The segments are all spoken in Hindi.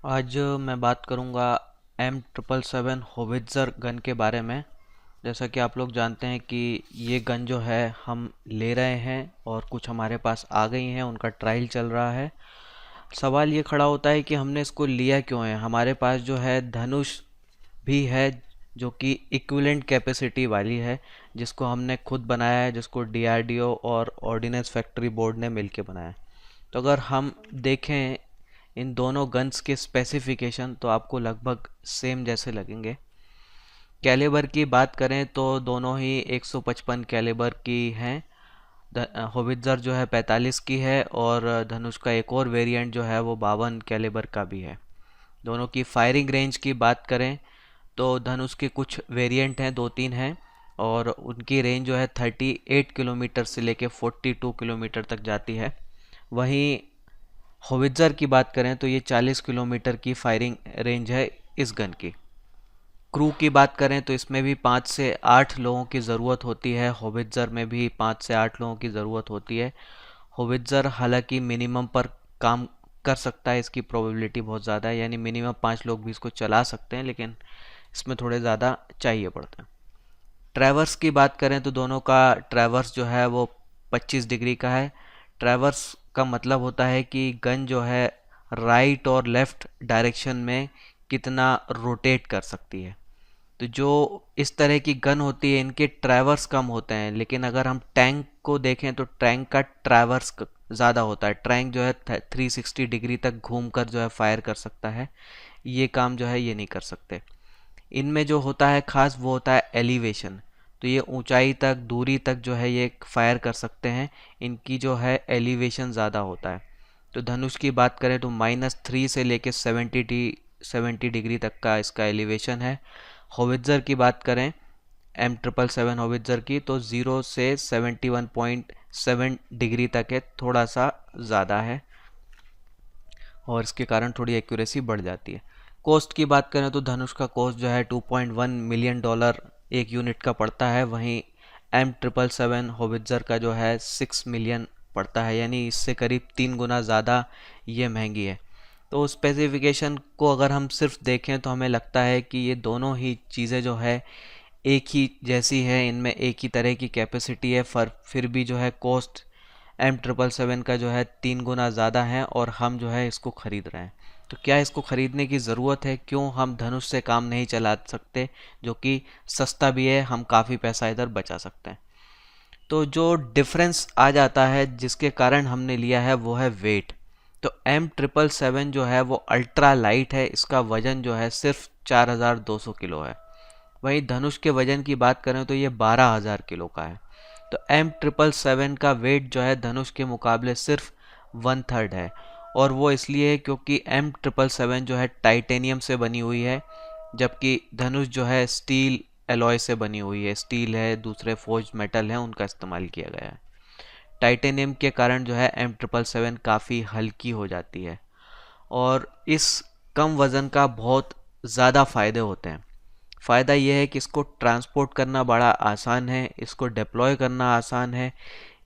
आज मैं बात करूंगा M777 होवित्ज़र गन के बारे में। जैसा कि आप लोग जानते हैं कि ये गन जो है हम ले रहे हैं और कुछ हमारे पास आ गई हैं, उनका ट्रायल चल रहा है। सवाल ये खड़ा होता है कि हमने इसको लिया क्यों है। हमारे पास जो है धनुष भी है जो कि इक्विवेलेंट कैपेसिटी वाली है, जिसको हमने खुद बनाया है, जिसको DRDO और ऑर्डिनेंस फैक्ट्री बोर्ड ने मिलके बनाया है। तो अगर हम देखें इन दोनों गन्स के स्पेसिफिकेशन तो आपको लगभग सेम जैसे लगेंगे। कैलिबर की बात करें तो दोनों ही 155 कैलिबर की हैं। होवित्ज़र जो है 45 की है और धनुष का एक और वेरिएंट जो है वो 52 कैलिबर का भी है। दोनों की फायरिंग रेंज की बात करें तो धनुष के कुछ वेरिएंट हैं, दो तीन हैं, और उनकी रेंज जो है 38 किलोमीटर से लेके 42 किलोमीटर तक जाती है। वहीं होवित्ज़र की बात करें तो ये 40 किलोमीटर की फायरिंग रेंज है इस गन की। क्रू की बात करें तो इसमें भी 5 से 8 लोगों की ज़रूरत होती है। होवित्ज़र में भी 5 से 8 लोगों की ज़रूरत होती है। होवित्ज़र हालांकि मिनिमम पर काम कर सकता है, इसकी प्रोबेबिलिटी बहुत ज़्यादा है, यानी मिनिमम 5 लोग भी इसको चला सकते हैं, लेकिन इसमें थोड़े ज़्यादा चाहिए पड़ते हैं। ट्रैवर्स की बात करें तो दोनों का ट्रैवर्स जो है वो 25 डिग्री का है। ट्रैवर्स का मतलब होता है कि गन जो है राइट और लेफ्ट डायरेक्शन में कितना रोटेट कर सकती है। तो जो इस तरह की गन होती है इनके ट्रैवर्स कम होते हैं, लेकिन अगर हम टैंक को देखें तो टैंक का ट्रैवर्स ज़्यादा होता है। टैंक जो है 360 डिग्री तक घूमकर जो है फायर कर सकता है, ये काम जो है ये नहीं कर सकते। इनमें जो होता है खास वो होता है एलिवेशन। तो ये ऊंचाई तक, दूरी तक जो है ये फायर कर सकते हैं, इनकी जो है एलिवेशन ज़्यादा होता है। तो धनुष की बात करें तो -3 से लेके 70 डिग्री तक का इसका एलिवेशन है। होवित्ज़र की बात करें M777 होवित्ज़र की तो 0 से 71.7 डिग्री तक है, थोड़ा सा ज़्यादा है और इसके कारण थोड़ी एक्यूरेसी बढ़ जाती है। कॉस्ट की बात करें तो धनुष का कॉस्ट जो है $2.1 मिलियन एक यूनिट का पड़ता है। वहीं M777 होवित्ज़र का जो है 6 मिलियन पड़ता है, यानी इससे करीब 3 गुना ज़्यादा ये महंगी है। तो स्पेसिफिकेशन को अगर हम सिर्फ देखें तो हमें लगता है कि ये दोनों ही चीज़ें जो है एक ही जैसी है, इनमें एक ही तरह की कैपेसिटी है, फिर भी जो है कॉस्ट M777 का जो है 3 गुना ज़्यादा है और हम जो है इसको ख़रीद रहे हैं। तो क्या इसको ख़रीदने की ज़रूरत है? क्यों हम धनुष से काम नहीं चला सकते, जो कि सस्ता भी है, हम काफ़ी पैसा इधर बचा सकते हैं। तो जो डिफरेंस आ जाता है जिसके कारण हमने लिया है वो है वेट। तो M777 जो है वो अल्ट्रा लाइट है, इसका वज़न जो है सिर्फ 4200 किलो है। वहीं धनुष के वज़न की बात करें तो ये 12000 किलो का है। तो M777 का वेट जो है धनुष के मुकाबले सिर्फ 1/3 है, और वो इसलिए है क्योंकि M777 जो है टाइटेनियम से बनी हुई है, जबकि धनुष जो है स्टील एलॉय से बनी हुई है। स्टील है, दूसरे फोर्ज मेटल हैं, उनका इस्तेमाल किया गया है। टाइटेनियम के कारण जो है M777 काफ़ी हल्की हो जाती है और इस कम वज़न का बहुत ज़्यादा फ़ायदे होते हैं। फ़ायदा यह है कि इसको ट्रांसपोर्ट करना बड़ा आसान है, इसको डिप्लॉय करना आसान है,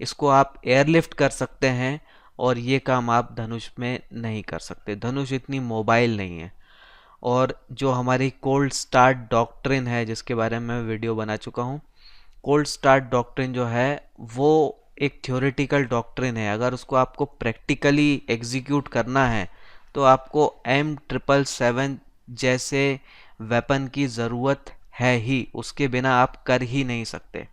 इसको आप एयरलिफ्ट कर सकते हैं, और ये काम आप धनुष में नहीं कर सकते। धनुष इतनी मोबाइल नहीं है। और जो हमारी कोल्ड स्टार्ट डॉक्ट्रिन है, जिसके बारे में मैं वीडियो बना चुका हूँ, कोल्ड स्टार्ट डॉक्ट्रिन जो है वो एक थ्योरेटिकल डॉक्ट्रिन है। अगर उसको आपको प्रैक्टिकली एग्जीक्यूट करना है तो आपको M777 जैसे वेपन की ज़रूरत है ही, उसके बिना आप कर ही नहीं सकते।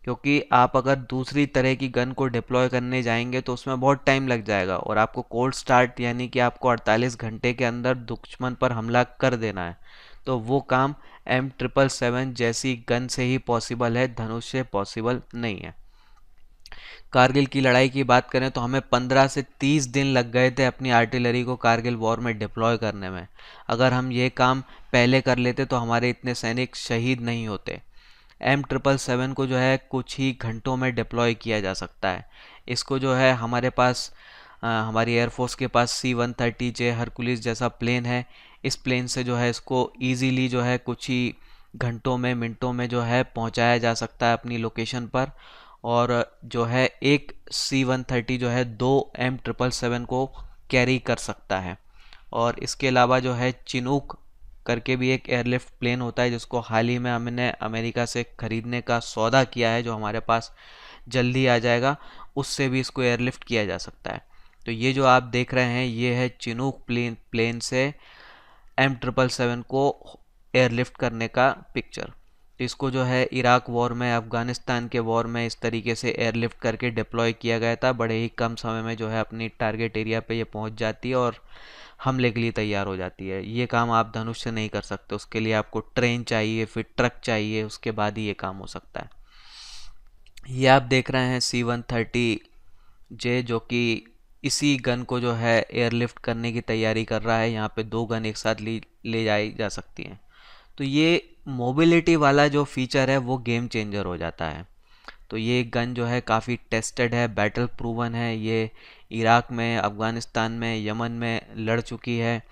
क्योंकि आप अगर दूसरी तरह की गन को डिप्लॉय करने जाएंगे तो उसमें बहुत टाइम लग जाएगा, और आपको कोल्ड स्टार्ट यानी कि आपको 48 घंटे के अंदर दुश्मन पर हमला कर देना है। तो वो काम M777 जैसी गन से ही पॉसिबल है, धनुष से पॉसिबल नहीं है। कारगिल की लड़ाई की बात करें तो हमें 15 से 30 दिन लग गए थे अपनी आर्टिलरी को कारगिल वॉर में डिप्लॉय करने में। अगर हम ये काम पहले कर लेते तो हमारे इतने सैनिक शहीद नहीं होते। M777 को जो है कुछ ही घंटों में डिप्लॉय किया जा सकता है। इसको जो है हमारे पास हमारी एयरफोर्स के पास C-130J हरकुलिस जैसा प्लेन है। इस प्लेन से जो है इसको ईजीली जो है कुछ ही घंटों में, मिनटों में जो है पहुंचाया जा सकता है अपनी लोकेशन पर। और जो है एक C-130 जो है 2 M777 को कैरी कर सकता है। और इसके अलावा जो है चिनूक करके भी एक एयरलिफ्ट प्लेन होता है, जिसको हाल ही में हमने अमेरिका से ख़रीदने का सौदा किया है, जो हमारे पास जल्दी आ जाएगा। उससे भी इसको एयरलिफ्ट किया जा सकता है। तो ये जो आप देख रहे हैं ये है चिनूक प्लेन से M777 को एयरलिफ्ट करने का पिक्चर। इसको जो है इराक वॉर में, अफ़गानिस्तान के वॉर में इस तरीके से एयरलिफ्ट करके डिप्लॉय किया गया था। बड़े ही कम समय में जो है अपनी टारगेट एरिया पे ये पहुंच जाती है और हमले के लिए तैयार हो जाती है। ये काम आप धनुष से नहीं कर सकते, उसके लिए आपको ट्रेन चाहिए, फिर ट्रक चाहिए, उसके बाद ही ये काम हो सकता है। ये आप देख रहे हैं C-130J, जो कि इसी गन को जो है एयरलिफ्ट करने की तैयारी कर रहा है। यहाँ पे 2 गन एक साथ ले जाई जा सकती हैं। तो ये मोबिलिटी वाला जो फीचर है वो गेम चेंजर हो जाता है। तो ये गन जो है काफ़ी टेस्टेड है, बैटल प्रूवन है। ये इराक में, अफ़गानिस्तान में, यमन में लड़ चुकी है।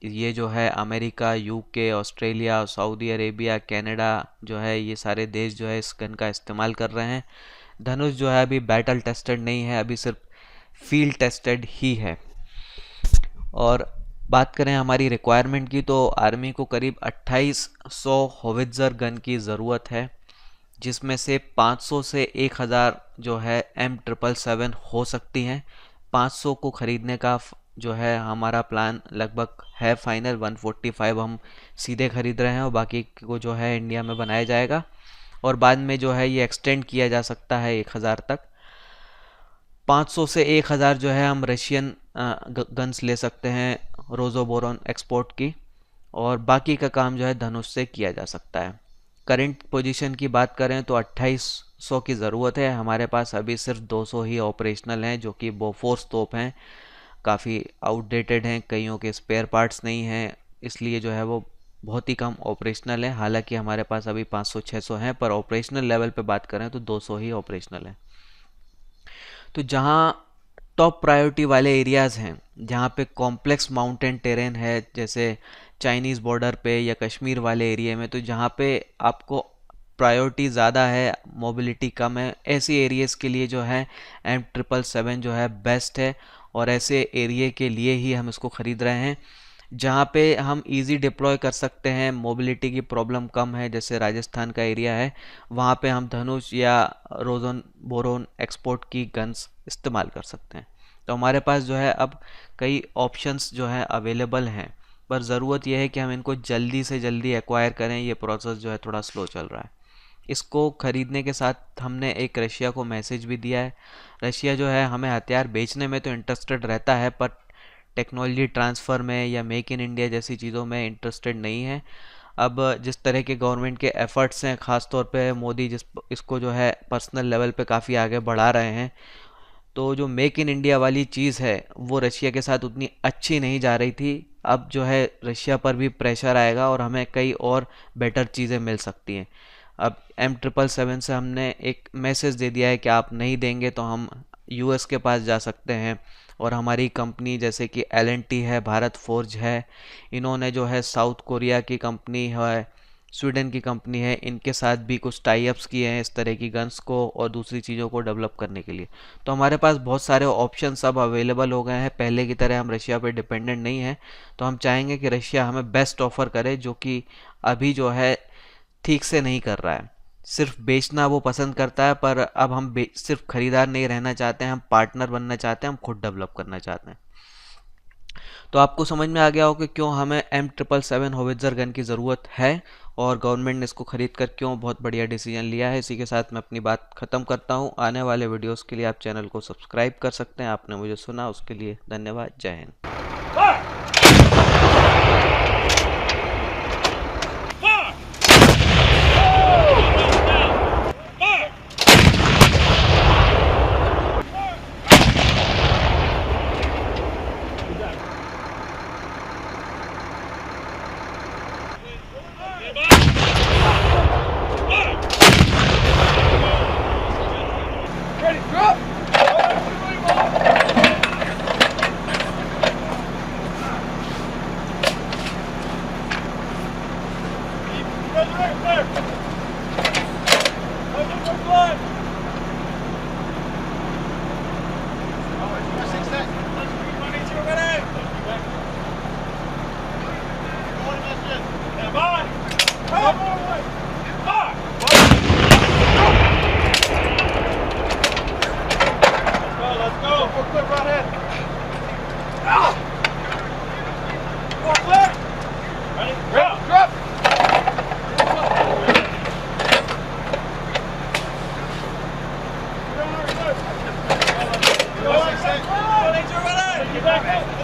ये जो है America, UK, Australia, Saudi Arabia, Canada जो है, ये सारे देश जो है इस गन का इस्तेमाल कर रहे हैं। धनुष जो है अभी बैटल टेस्टेड नहीं है, अभी सिर्फ फील्ड टेस्टेड ही है। और बात करें हमारी रिक्वायरमेंट की, तो आर्मी को करीब 2800 होवित्ज़र गन की ज़रूरत है, जिसमें से 500 से 1000 जो है M777 हो सकती हैं। 500 को ख़रीदने का जो है हमारा प्लान लगभग है फाइनल। 145 हम सीधे ख़रीद रहे हैं और बाकी को जो है इंडिया में बनाया जाएगा, और बाद में जो है ये एक्सटेंड किया जा सकता है 1000 तक। 500 से 1000 जो है हम रशियन गन्स ले सकते हैं रोज़ोबोरोन एक्सपोर्ट की, और बाकी का काम जो है धनुष से किया जा सकता है। करंट पोजीशन की बात करें तो 2800 की ज़रूरत है। हमारे पास अभी सिर्फ 200 ही ऑपरेशनल हैं, जो कि बोफोर्स तोप हैं, काफ़ी आउटडेटेड हैं, कईयों के स्पेयर पार्ट्स नहीं हैं, इसलिए जो है वो बहुत ही कम ऑपरेशनल है। हालांकि हमारे पास अभी 500-600 हैं, पर ऑपरेशनल लेवल पे बात करें तो 200 ही ऑपरेशनल हैं। तो जहाँ टॉप प्रायोरिटी वाले एरियाज़ हैं, जहाँ पे कॉम्प्लेक्स माउंटेन टेरेन है, जैसे चाइनीज़ बॉर्डर पे या कश्मीर वाले एरिया में, तो जहाँ पे आपको प्रायोरिटी ज़्यादा है, मोबिलिटी कम है, ऐसे एरियाज़ के लिए जो है M777 जो है बेस्ट है। और ऐसे एरिया के लिए ही हम इसको ख़रीद रहे हैं, जहाँ पे हम इजी डिप्लॉय कर सकते हैं, मोबिलिटी की प्रॉब्लम कम है, जैसे राजस्थान का एरिया है, वहाँ पे हम धनुष या रोज़न बोरोन एक्सपोर्ट की गन्स इस्तेमाल कर सकते हैं। तो हमारे पास जो है अब कई ऑप्शंस जो है अवेलेबल हैं, पर ज़रूरत यह है कि हम इनको जल्दी से जल्दी एक्वायर करें। ये प्रोसेस जो है थोड़ा स्लो चल रहा है। इसको ख़रीदने के साथ हमने एक रशिया को मैसेज भी दिया है। रशिया जो है हमें हथियार बेचने में तो इंटरेस्टेड रहता है, पर टेक्नोलॉजी ट्रांसफ़र में या मेक इन इंडिया जैसी चीज़ों में इंटरेस्टेड नहीं है। अब जिस तरह के गवर्नमेंट के एफ़र्ट्स हैं, ख़ास तौर पे मोदी इसको जो है पर्सनल लेवल पे काफ़ी आगे बढ़ा रहे हैं, तो जो मेक इन इंडिया वाली चीज़ है वो रशिया के साथ उतनी अच्छी नहीं जा रही थी। अब जो है रशिया पर भी प्रेशर आएगा और हमें कई और बेटर चीज़ें मिल सकती हैं। अब M777 से हमने एक मैसेज दे दिया है कि आप नहीं देंगे तो हम यूएस के पास जा सकते हैं, और हमारी कंपनी जैसे कि L&T है, भारत फोर्ज है, इन्होंने जो है साउथ कोरिया की कंपनी है, स्वीडन की कंपनी है, इनके साथ भी कुछ टाई अप्स किए हैं इस तरह की गन्स को और दूसरी चीज़ों को डेवलप करने के लिए। तो हमारे पास बहुत सारे ऑप्शन सब अवेलेबल हो गए हैं, पहले की तरह हम रशिया पर डिपेंडेंट नहीं हैं। तो हम चाहेंगे कि रशिया हमें बेस्ट ऑफ़र करे, जो कि अभी जो है ठीक से नहीं कर रहा है। सिर्फ बेचना वो पसंद करता है, पर अब हम सिर्फ खरीदार नहीं रहना चाहते हैं, हम पार्टनर बनना चाहते हैं, हम खुद डेवलप करना चाहते हैं। तो आपको समझ में आ गया हो कि क्यों हमें M777 होवित्ज़र गन की ज़रूरत है और गवर्नमेंट ने इसको ख़रीद कर क्यों बहुत बढ़िया डिसीजन लिया है। इसी के साथ मैं अपनी बात ख़त्म करता हूँ। आने वाले वीडियोस के लिए आप चैनल को सब्सक्राइब कर सकते हैं। आपने मुझे सुना उसके लिए धन्यवाद। जय हिंद। Get back up.